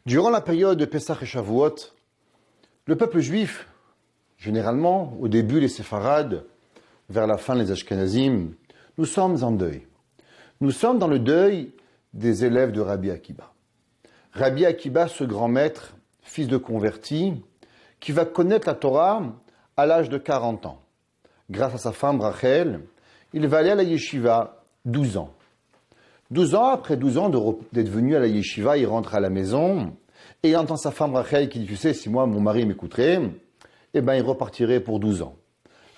Durant la période de Pessah et Shavuot, le peuple juif, généralement, au début les séfarades, vers la fin les ashkénazim, nous sommes en deuil. Nous sommes dans le deuil des élèves de Rabbi Akiba. Rabbi Akiba, ce grand maître, fils de converti, qui va connaître la Torah à l'âge de 40 ans. Grâce à sa femme Rachel, il va aller à la yeshiva 12 ans. 12 ans, après 12 ans d'être venu à la yeshiva, il rentre à la maison et il entend sa femme Rachel qui dit, tu sais, si moi, mon mari m'écouterait, eh bien, il repartirait pour 12 ans.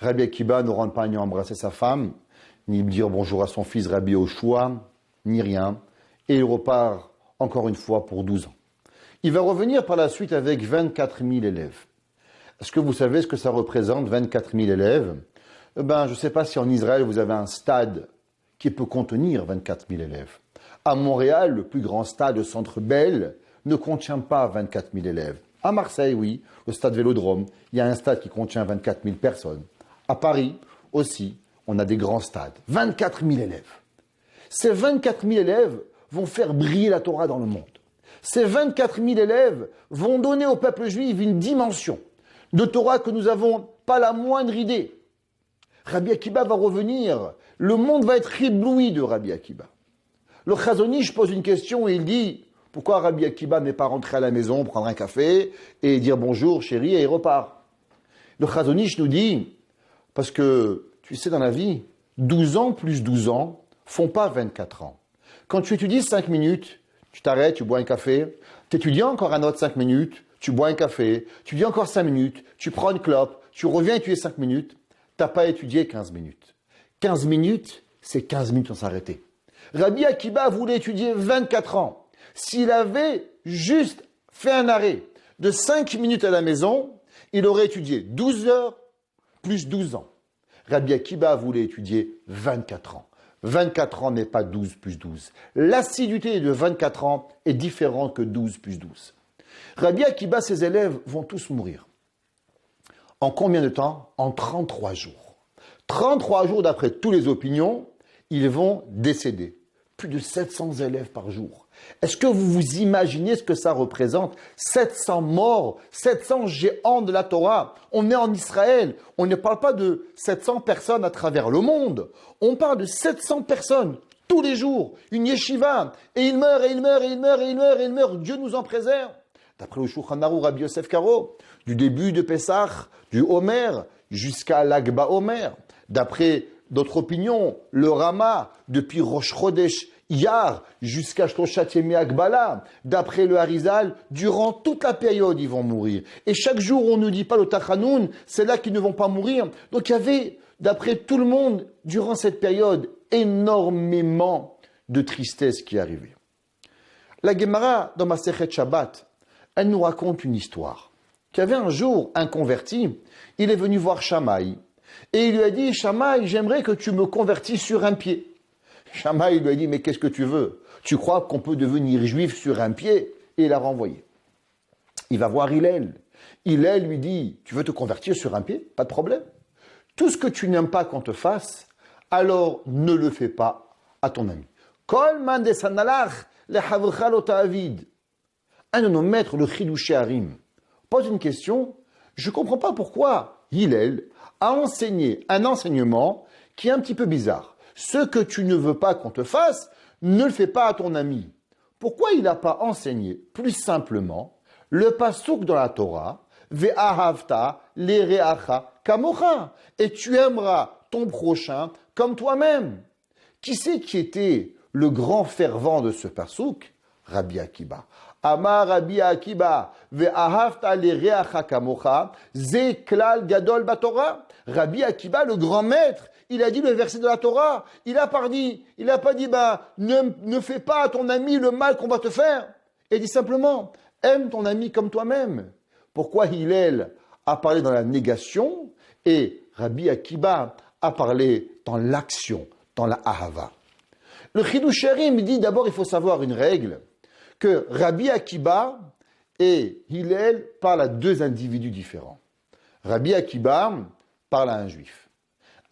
Rabbi Akiba ne rentre pas ni embrasser sa femme, ni dire bonjour à son fils Rabbi Yoshua, ni rien. Et il repart encore une fois pour 12 ans. Il va revenir par la suite avec 24 000 élèves. Est-ce que vous savez ce que ça représente, 24 000 élèves? Je ne sais pas si en Israël, vous avez un stade qui peut contenir 24 000 élèves. À Montréal, le plus grand stade, le Centre Bell, ne contient pas 24 000 élèves. À Marseille, oui, le stade Vélodrome, il y a un stade qui contient 24 000 personnes. À Paris, aussi, on a des grands stades. 24 000 élèves. Ces 24 000 élèves vont faire briller la Torah dans le monde. Ces 24 000 élèves vont donner au peuple juif une dimension de Torah que nous n'avons pas la moindre idée. Rabbi Akiba va revenir, le monde va être ébloui de Rabbi Akiba. Le Chazon Ish pose une question et il dit, pourquoi Rabbi Akiba n'est pas rentré à la maison, prendre un café et dire bonjour chérie et il repart? Le Chazon Ish nous dit, parce que tu sais dans la vie, 12 ans plus 12 ans font pas 24 ans. Quand tu étudies 5 minutes, tu t'arrêtes, tu bois un café, tu étudies encore un autre 5 minutes, tu bois un café, tu étudies encore 5 minutes, tu prends une clope, tu reviens étudier 5 minutes, tu n'as pas étudié 15 minutes. 15 minutes, c'est 15 minutes sans s'arrêter. Rabbi Akiba voulait étudier 24 ans. S'il avait juste fait un arrêt de 5 minutes à la maison, il aurait étudié 12 heures plus 12 ans. Rabbi Akiba voulait étudier 24 ans. 24 ans n'est pas 12 plus 12. L'assiduité de 24 ans est différente que 12 plus 12. Rabbi Akiba, ses élèves vont tous mourir. En combien de temps? En 33 jours. 33 jours, d'après toutes les opinions, ils vont décéder. Plus de 700 élèves par jour. Est-ce que vous vous imaginez ce que ça représente? 700 morts, 700 géants de la Torah. On est en Israël. On ne parle pas de 700 personnes à travers le monde. On parle de 700 personnes tous les jours. Une yeshiva. Et ils meurent, et ils meurent, et ils meurent, et ils meurent, et ils meurent. Dieu nous en préserve. D'après le Shulchan Aruch, Rabbi Yosef Karo, du début de Pessah, du Homer, jusqu'à l'Agba Homer. D'après d'autres opinions, le Rama, depuis Rosh Chodesh Iyar jusqu'à Shloshat Yemei Agbala, d'après le Harizal, durant toute la période, ils vont mourir. Et chaque jour, on ne dit pas le Tachanoun, c'est là qu'ils ne vont pas mourir. Donc il y avait, d'après tout le monde, durant cette période, énormément de tristesse qui arrivait. La Gemara, dans Masechet Shabbat, elle nous raconte une histoire. Qu'il y avait un jour un converti, il est venu voir Shammai, et il lui a dit, Shammai, j'aimerais que tu me convertisses sur un pied. Shammai lui a dit, mais qu'est-ce que tu veux? Tu crois qu'on peut devenir juif sur un pied? Et il l'a renvoyé. Il va voir Hillel. Hillel lui dit, tu veux te convertir sur un pied? Pas de problème. Tout ce que tu n'aimes pas qu'on te fasse, alors ne le fais pas à ton ami. Kol man de sanalach le havcha lo ta'avid. Un de nos maîtres, le Chidouché Harim, pose une question. Je ne comprends pas pourquoi Hillel a enseigné un enseignement qui est un petit peu bizarre. Ce que tu ne veux pas qu'on te fasse, ne le fais pas à ton ami. Pourquoi il n'a pas enseigné plus simplement le pasouk dans la Torah, Ve'ahavta lereacha kamocha, et tu aimeras ton prochain comme toi-même. Qui c'est qui était le grand fervent de ce pasouk? Rabbi Akiba. Amar Rabbi Akiba, ve'ahavta lereacha kamocha, ze klal gadol batorah. Rabbi Akiba, le grand maître, il a dit le verset de la Torah. Il n'a pas dit, ne fais pas à ton ami le mal qu'on va te faire. Il dit simplement, aime ton ami comme toi-même. Pourquoi Hillel a parlé dans la négation et Rabbi Akiba a parlé dans l'action, dans la ahava? Le Chidouché Harim dit d'abord, il faut savoir une règle, que Rabbi Akiba et Hillel parlent à deux individus différents. Rabbi Akiba parle à un juif.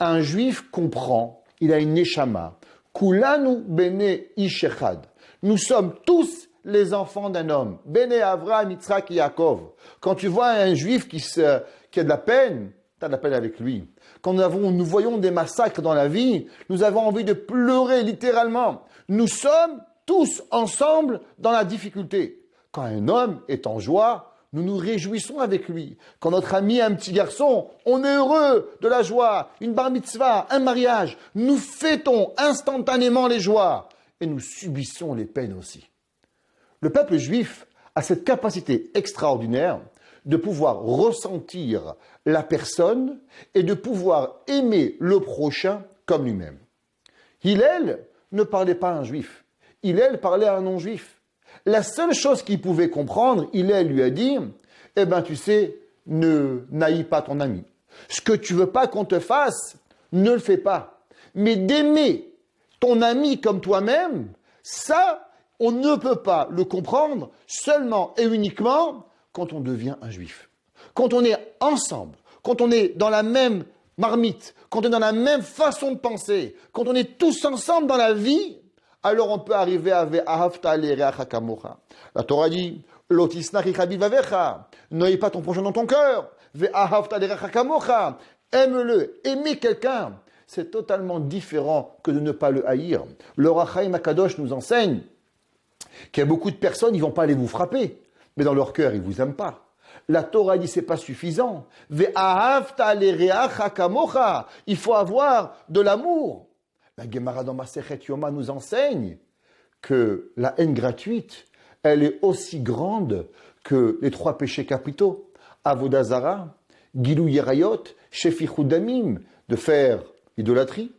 Un juif comprend, il a une neshama. Kulanu bene ish echad. Nous sommes tous les enfants d'un homme. Béné Avraham, Yitzhak et Yaakov. Quand tu vois un juif qui a de la peine, tu as de la peine avec lui. Quand nous voyons des massacres dans la vie, nous avons envie de pleurer littéralement. Nous sommes tous ensemble dans la difficulté. Quand un homme est en joie, nous nous réjouissons avec lui. Quand notre ami a un petit garçon, on est heureux de la joie. Une bar mitzvah, un mariage. Nous fêtons instantanément les joies et nous subissons les peines aussi. Le peuple juif a cette capacité extraordinaire de pouvoir ressentir la personne et de pouvoir aimer le prochain comme lui-même. Hillel ne parlait pas à un juif. Hillel parlait à un non-juif. La seule chose qu'il pouvait comprendre, Hillel lui a dit, eh ben tu sais, ne n'haïs pas ton ami. Ce que tu veux pas qu'on te fasse, ne le fais pas. Mais d'aimer ton ami comme toi-même, ça, on ne peut pas le comprendre seulement et uniquement quand on devient un juif. Quand on est ensemble, quand on est dans la même marmite, quand on est dans la même façon de penser, quand on est tous ensemble dans la vie, alors on peut arriver à Ve'ahavta l'ereacha kamocha. La Torah dit, Lotisnach chabivavecha, n'aie pas ton prochain dans ton cœur. Ve'ahavta l'ereacha kamocha, aime-le, aimer quelqu'un. C'est totalement différent que de ne pas le haïr. Le Ohr HaChaim HaKadosh nous enseigne qu'il y a beaucoup de personnes, ils ne vont pas aller vous frapper, mais dans leur cœur, ils ne vous aiment pas. La Torah dit c'est pas suffisant. Ve'ahavta l'ereacha kamocha, il faut avoir de l'amour. La Gemara dans Masechet Yoma nous enseigne que la haine gratuite, elle est aussi grande que les 3 péchés capitaux. Avodah Zara, Gilou Yerayot, Shefichut Damim, de faire l'idolâtrie,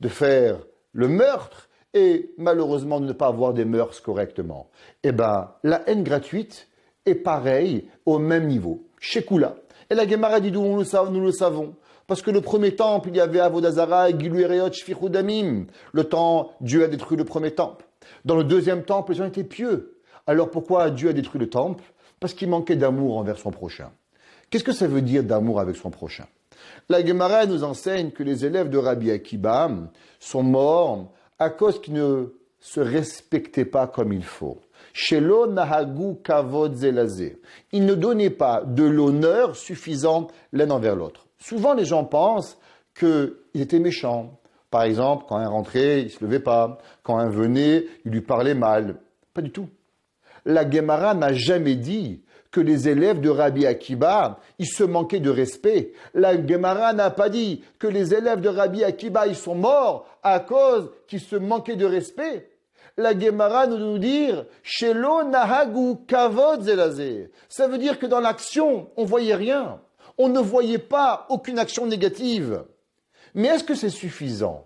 de faire le meurtre et malheureusement de ne pas avoir des mœurs correctement. Eh bien, la haine gratuite est pareille au même niveau. Shekula. Et la Gemara dit d'où nous le savons. Parce que le premier temple, il y avait Avodah Zara, Gilou Yerayot, Shefichut Damim. Le temps, Dieu a détruit le premier temple. Dans le deuxième temple, les gens étaient pieux. Alors pourquoi Dieu a détruit le temple? Parce qu'il manquait d'amour envers son prochain. Qu'est-ce que ça veut dire d'amour avec son prochain? La Gemara nous enseigne que les élèves de Rabbi Akiba sont morts à cause qu'ils ne se respectaient pas comme il faut. Shelo nahagu kavod zelazé. Ils ne donnaient pas de l'honneur suffisant l'un envers l'autre. Souvent, les gens pensent qu'ils étaient méchants. Par exemple, quand un rentrait, il ne se levait pas. Quand un venait, il lui parlait mal. Pas du tout. La Gemara n'a jamais dit que les élèves de Rabbi Akiba, ils se manquaient de respect. La Gemara n'a pas dit que les élèves de Rabbi Akiba, ils sont morts à cause qu'ils se manquaient de respect. La Gemara nous dit « Shelo nahagu kavod zelazé ». Ça veut dire que dans l'action, on voyait rien. On ne voyait pas aucune action négative. Mais est-ce que c'est suffisant?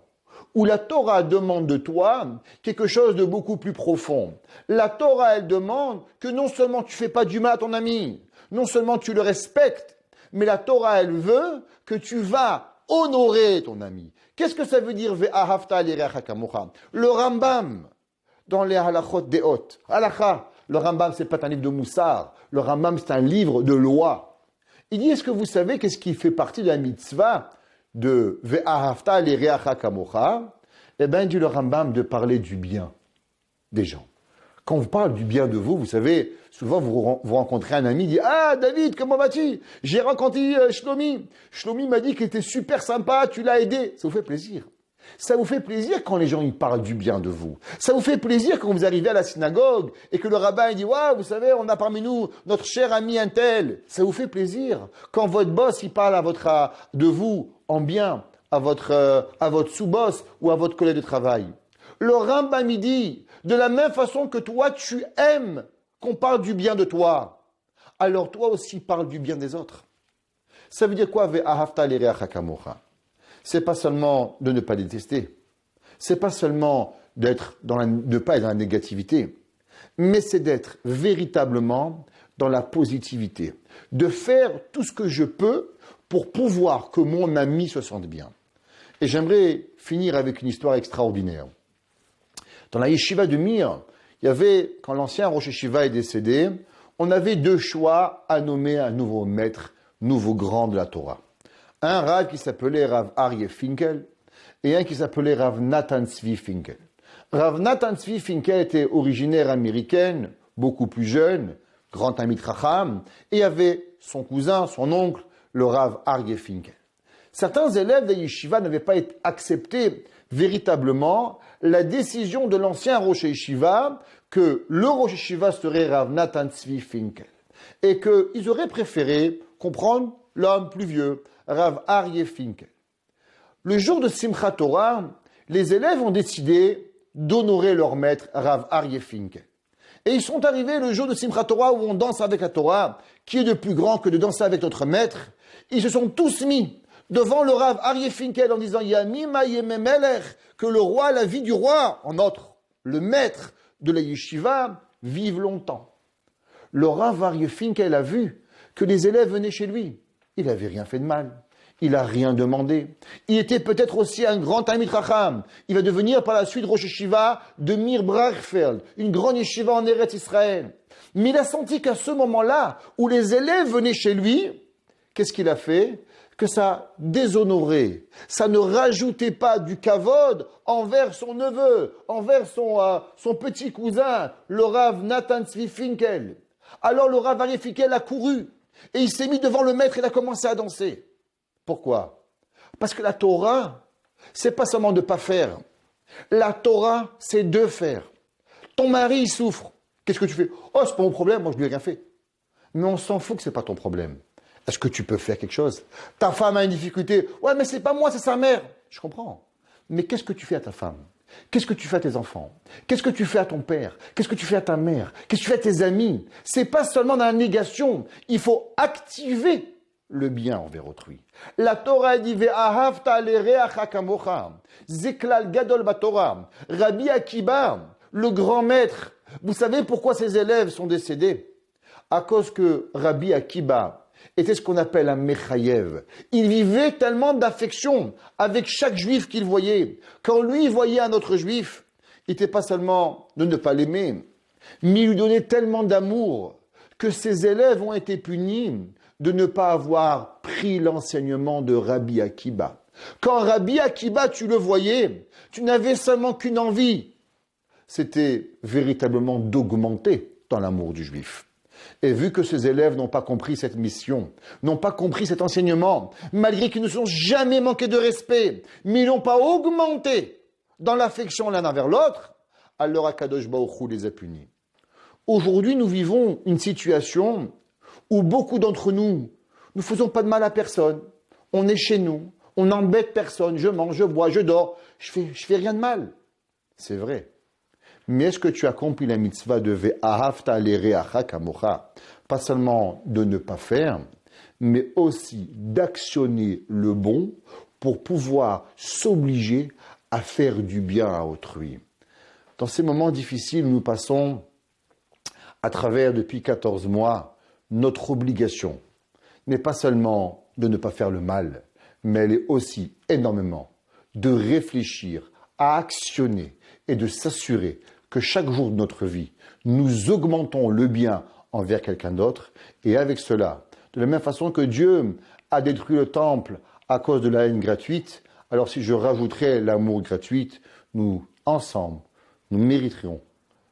Où la Torah demande de toi quelque chose de beaucoup plus profond. La Torah, elle demande que non seulement tu fais pas du mal à ton ami, non seulement tu le respectes, mais la Torah, elle veut que tu vas honorer ton ami. Qu'est-ce que ça veut dire ve'ahavta l'ereacha kamocha? Le Rambam, dans les halachot deot, halakha, le Rambam, c'est pas un livre de Moussar, le Rambam, c'est un livre de loi. Il dit, est-ce que vous savez qu'est-ce qui fait partie de la mitzvah de Ve'ahavta l'ereacha kamocha? Eh bien, dit le Rambam, de parler du bien des gens. Quand on parle du bien de vous, vous savez, souvent vous rencontrez un ami, il dit « Ah, David, comment vas-tu? J'ai rencontré Shlomi. Shlomi m'a dit qu'il était super sympa, tu l'as aidé. » Ça vous fait plaisir. Ça vous fait plaisir quand les gens ils parlent du bien de vous. Ça vous fait plaisir quand vous arrivez à la synagogue et que le rabbin il dit « Waouh, vous savez, on a parmi nous notre cher ami un tel. » Ça vous fait plaisir. Quand votre boss il parle de vous en bien, à votre sous-boss ou à votre collègue de travail. Le Rambam il dit, de la même façon que toi tu aimes qu'on parle du bien de toi, alors toi aussi parle du bien des autres. Ça veut dire quoi? Ve'ahavta l'ereacha kamocha. C'est pas seulement de ne pas détester, c'est pas seulement de ne pas être dans la négativité, mais c'est d'être véritablement dans la positivité, de faire tout ce que je peux pour pouvoir que mon ami se sente bien. Et j'aimerais finir avec une histoire extraordinaire. Dans la yeshiva de Mir, il y avait, quand l'ancien Rosh Yeshiva est décédé, on avait 2 choix à nommer un nouveau maître, nouveau grand de la Torah. Un Rav qui s'appelait Rav Aryeh Finkel et un qui s'appelait Rav Nathan Tzvi Finkel. Rav Natan Tzvi Finkel était originaire américaine, beaucoup plus jeune, grand Talmid Chacham, et avait son cousin, son oncle, le Rav Aryeh Finkel. Certains élèves de Yeshiva n'avaient pas accepté véritablement la décision de l'ancien Rosh Yeshiva que le Rosh Yeshiva serait Rav Natan Tzvi Finkel et qu'ils auraient préféré comprendre l'homme plus vieux, Rav Aryeh Finkel. Le jour de Simchat Torah, les élèves ont décidé d'honorer leur maître, Rav Aryeh Finkel. Et ils sont arrivés le jour de Simchat Torah où on danse avec la Torah, qui est de plus grand que de danser avec notre maître. Ils se sont tous mis devant le Rav Aryeh Finkel en disant Yamima Yemeh Melech, que le roi, la vie du roi, en outre, le maître de la yeshiva, vive longtemps. Le Rav Aryeh Finkel a vu que les élèves venaient chez lui. Il n'avait rien fait de mal. Il n'a rien demandé. Il était peut-être aussi un grand Talmid Chacham. Il va devenir par la suite Rosh Yeshiva de Mir Brachfeld, une grande yeshiva en Eretz Israël. Mais il a senti qu'à ce moment-là, où les élèves venaient chez lui, qu'est-ce qu'il a fait? Que ça déshonorait, ça ne rajoutait pas du kavod envers son neveu, envers son petit cousin, le Rav Natan Tzvi Finkel. Alors le Rav Aryeh Finkel a couru et il s'est mis devant le maître et il a commencé à danser. Pourquoi? Parce que la Torah, c'est pas seulement de pas faire. La Torah, c'est de faire. Ton mari, il souffre. Qu'est-ce que tu fais? Oh, c'est pas mon problème, moi je lui ai rien fait. Mais on s'en fout que c'est pas ton problème. Est-ce que tu peux faire quelque chose? Ta femme a une difficulté. Ouais, mais c'est pas moi, c'est sa mère. Je comprends. Mais qu'est-ce que tu fais à ta femme? Qu'est-ce que tu fais à tes enfants? Qu'est-ce que tu fais à ton père? Qu'est-ce que tu fais à ta mère? Qu'est-ce que tu fais à tes amis? C'est pas seulement dans la négation. Il faut activer le bien envers autrui. La Torah dit Ve'ahavta lereacha kamocha. Zeklal gadol batorah. Rabbi Akiba, le grand maître. Vous savez pourquoi ses élèves sont décédés? À cause que Rabbi Akiba était ce qu'on appelle un Mechayev. Il vivait tellement d'affection avec chaque juif qu'il voyait. Quand lui voyait un autre juif, il n'était pas seulement de ne pas l'aimer, mais il lui donnait tellement d'amour que ses élèves ont été punis de ne pas avoir pris l'enseignement de Rabbi Akiba. Quand Rabbi Akiba, tu le voyais, tu n'avais seulement qu'une envie, c'était véritablement d'augmenter dans l'amour du juif. Et vu que ces élèves n'ont pas compris cette mission, n'ont pas compris cet enseignement, malgré qu'ils ne sont jamais manqués de respect, mais ils n'ont pas augmenté dans l'affection l'un envers l'autre, alors Akadosh Baruch Hu les a punis. Aujourd'hui, nous vivons une situation où beaucoup d'entre nous ne faisons pas de mal à personne. On est chez nous, on n'embête personne, je mange, je bois, je dors, je fais rien de mal. C'est vrai. Mais est-ce que tu accomplis la mitzvah de Ve'ahavta lereacha kamocha? Pas seulement de ne pas faire, mais aussi d'actionner le bon pour pouvoir s'obliger à faire du bien à autrui. Dans ces moments difficiles, nous passons à travers, depuis 14 mois, notre obligation n'est pas seulement de ne pas faire le mal, mais elle est aussi énormément de réfléchir, à actionner et de s'assurer que chaque jour de notre vie, nous augmentons le bien envers quelqu'un d'autre. Et avec cela, de la même façon que Dieu a détruit le temple à cause de la haine gratuite, alors si je rajouterais l'amour gratuit, nous, ensemble, nous mériterions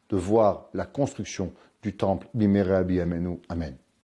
de voir la construction du temple Bimera Bi Amenu. Amen.